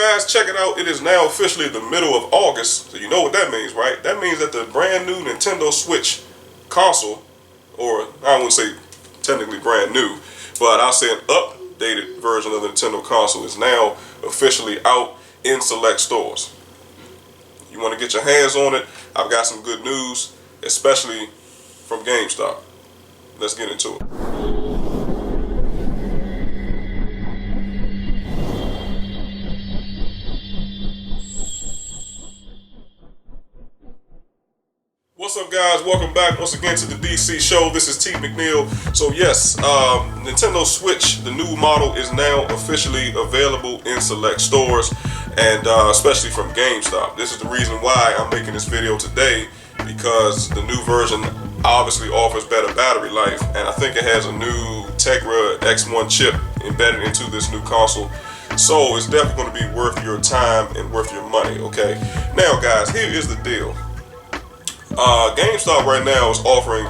guys, check it out. It is now officially the middle of August, so you know what that means, right? That means that the brand new Nintendo Switch console, or I wouldn't say technically brand new, but I'll say an updated version of the Nintendo console is now officially out in select stores. You want to get your hands on it? I've got some good news, especially from Gamestop. Let's get into it. What's up, guys? Welcome back once again to the DC show. This is T. McNeil. So yes, Nintendo Switch, the new model, is now officially available in select stores, and especially from GameStop. This is the reason why I'm making this video today, because the new version obviously offers better battery life, and I think it has a new Tegra X1 chip embedded into this new console. So it's definitely going to be worth your time and worth your money, okay? Now, guys, here is the deal. GameStop right now is offering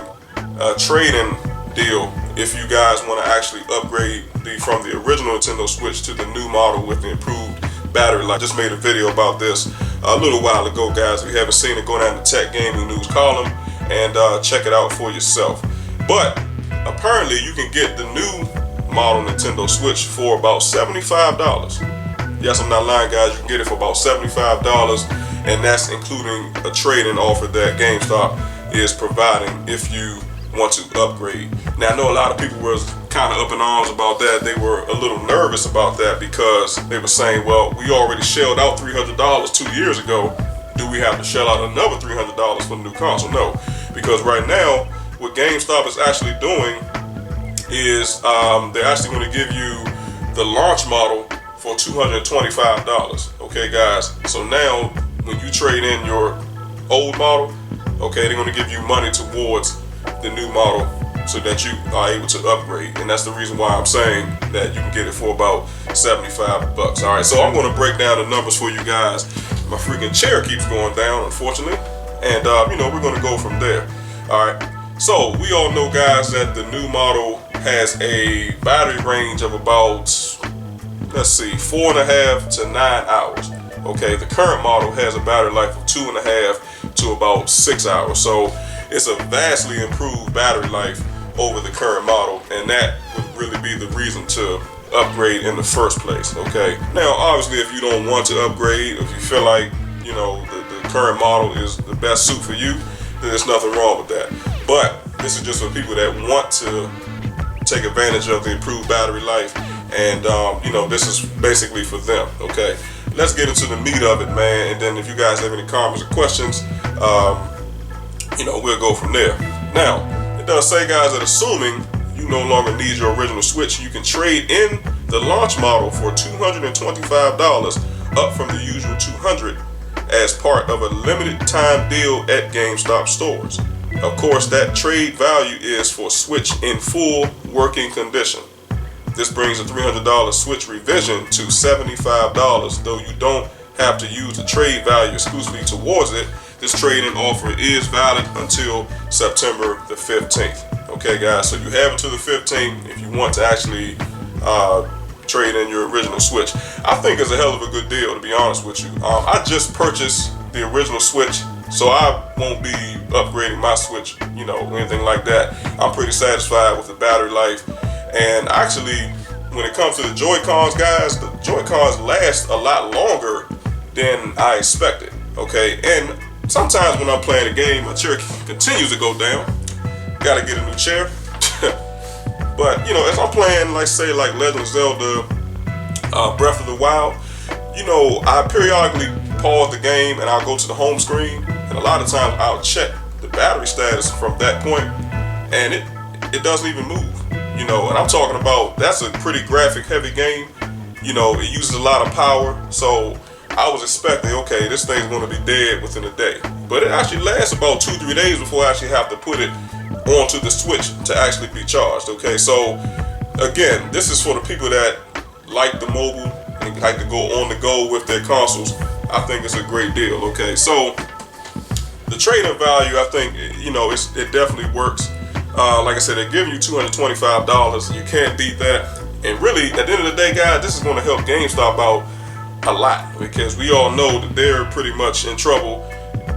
a trade-in deal if you guys want to actually upgrade from the original Nintendo Switch to the new model with the improved battery life. I just made a video about this a little while ago, guys. If you haven't seen it, go down to Tech Gaming News column and check it out for yourself. But apparently you can get the new model Nintendo Switch for about $75. Yes, I'm not lying, guys. You can get it for about $75. And that's including a trade-in offer that GameStop is providing if you want to upgrade. Now, I know a lot of people were kind of up in arms about that. They were a little nervous about that because they were saying, well, we already shelled out $300 2 years ago. Do we have to shell out another $300 for the new console? No, because right now, what GameStop is actually doing is they're actually going to give you the launch model for $225. Okay, guys? So now, when you trade in your old model, okay, they're going to give you money towards the new model so that you are able to upgrade. And that's the reason why I'm saying that you can get it for about $75. All right, so I'm going to break down the numbers for you guys. My freaking chair keeps going down, unfortunately, and we're going to go from there. All right, so we all know, guys, that the new model has a battery range of about, let's see, 4.5 to 9 hours. Okay, the current model has a battery life of 2.5 to about 6 hours. So it's a vastly improved battery life over the current model, and that would really be the reason to upgrade in the first place. Okay, now obviously if you don't want to upgrade, if you feel like the current model is the best suit for you, then there's nothing wrong with that. But this is just for people that want to take advantage of the improved battery life, and this is basically for them. Okay, let's get into the meat of it, man, and then if you guys have any comments or questions, we'll go from there. Now, it does say, guys, that assuming you no longer need your original Switch, you can trade in the launch model for $225 up from the usual $200 as part of a limited time deal at GameStop stores. Of course, that trade value is for Switch in full working condition. This brings a $300 Switch revision to $75, though you don't have to use the trade value exclusively towards it. This trade-in offer is valid until September the 15th. Okay, guys, so you have until the 15th if you want to actually trade in your original Switch. I think it's a hell of a good deal, to be honest with you. I just purchased the original Switch, so I won't be upgrading my Switch, or anything like that. I'm pretty satisfied with the battery life. And actually, when it comes to the Joy-Cons, guys, the Joy-Cons last a lot longer than I expected, okay? And sometimes when I'm playing a game, my chair continues to go down. Gotta get a new chair. But, as I'm playing, like Legend of Zelda, Breath of the Wild, I periodically pause the game and I'll go to the home screen, and a lot of times I'll check the battery status from that point, and it doesn't even move. And I'm talking about, that's a pretty graphic heavy game. It uses a lot of power, so I was expecting, okay, this thing's going to be dead within a day. But it actually lasts about 2-3 days before I actually have to put it onto the Switch to actually be charged. Okay, so again, this is for the people that like the mobile and like to go on the go with their consoles. I think it's a great deal. Okay, so the trade-in value, I think, it definitely works. Like I said, they're giving you $225. You can't beat that. And really, at the end of the day, guys, this is going to help GameStop out a lot, because we all know that they're pretty much in trouble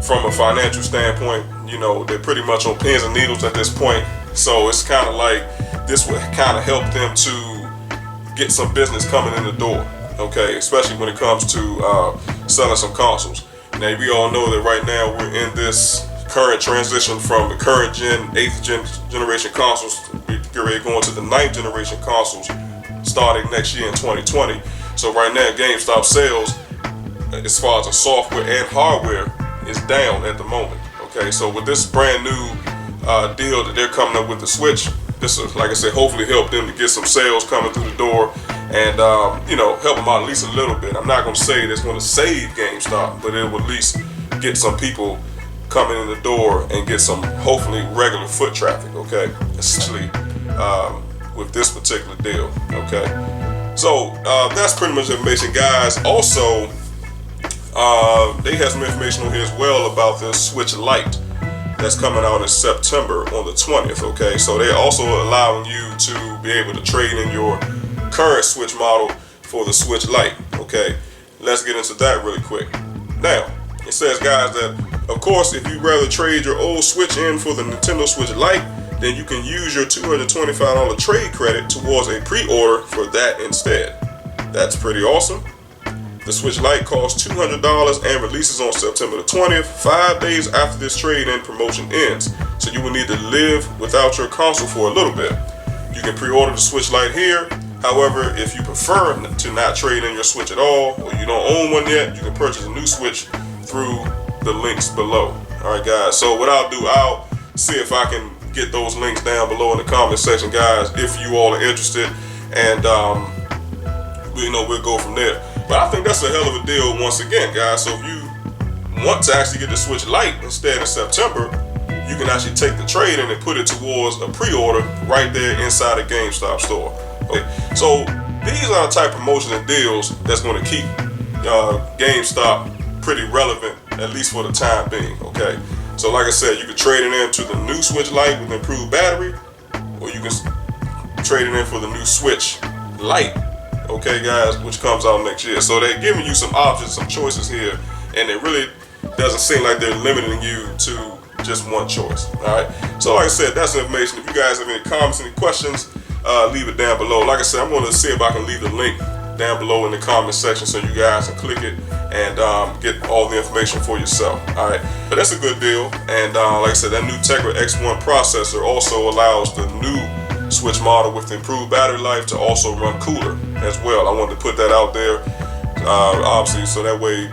from a financial standpoint. You know, they're pretty much on pins and needles at this point. So it's kind of like this would kind of help them to get some business coming in the door, okay, especially when it comes to selling some consoles. Now, we all know that right now we're in this current transition from the current gen, 8th generation consoles. We're ready going to the 9th generation consoles starting next year in 2020. So right now, GameStop sales, as far as the software and hardware, is down at the moment. Okay, so with this brand new deal that they're coming up with the Switch, this will, like I said, hopefully help them to get some sales coming through the door, and you know, help them out at least a little bit. I'm not going to say it's going to save GameStop, but it will at least get some people coming in the door and get some hopefully regular foot traffic. Okay, especially with this particular deal. Okay, so that's pretty much the information, guys. Also, they have some information on here as well about this Switch Lite that's coming out in September on the 20th. Okay, so they're also allowing you to be able to trade in your current Switch model for the Switch Lite. Okay, let's get into that really quick. Now, it says, guys, that of course, if you'd rather trade your old Switch in for the Nintendo Switch Lite, then you can use your $225 trade credit towards a pre-order for that instead. That's pretty awesome. The Switch Lite costs $200 and releases on September the 20th, 5 days after this trade-in promotion ends. So you will need to live without your console for a little bit. You can pre-order the Switch Lite here. However, if you prefer to not trade in your Switch at all, or you don't own one yet, you can purchase a new Switch through the links below. Alright, guys, so what I'll do, I'll see if I can get those links down below in the comment section, guys, if you all are interested, and we'll go from there. But I think that's a hell of a deal once again, guys. So if you want to actually get the Switch Lite instead of September, you can actually take the trade in and put it towards a pre-order right there inside a GameStop store. Okay, so these are the type of promotions and deals that's going to keep GameStop pretty relevant, at least for the time being. Okay, so like I said, you can trade it in to the new Switch Lite with improved battery, or you can trade it in for the new Switch Lite, okay, guys, which comes out next year. So they're giving you some options, some choices here, and it really doesn't seem like they're limiting you to just one choice. All right, so like I said, that's the information. If you guys have any comments, any questions, leave it down below. Like I said, I'm going to see if I can leave the link down below in the comment section so you guys can click it and get all the information for yourself. All right, but that's a good deal. And like I said, that new Tegra X1 processor also allows the new Switch model with improved battery life to also run cooler as well. I wanted to put that out there, obviously, so that way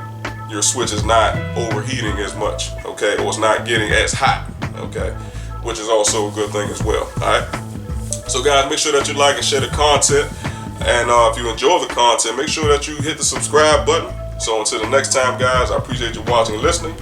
your Switch is not overheating as much, okay, or it's not getting as hot, okay, which is also a good thing as well. All right, so guys, make sure that you like and share the content, and if you enjoy the content, make sure that you hit the subscribe button. So until the next time, guys, I appreciate you watching and listening.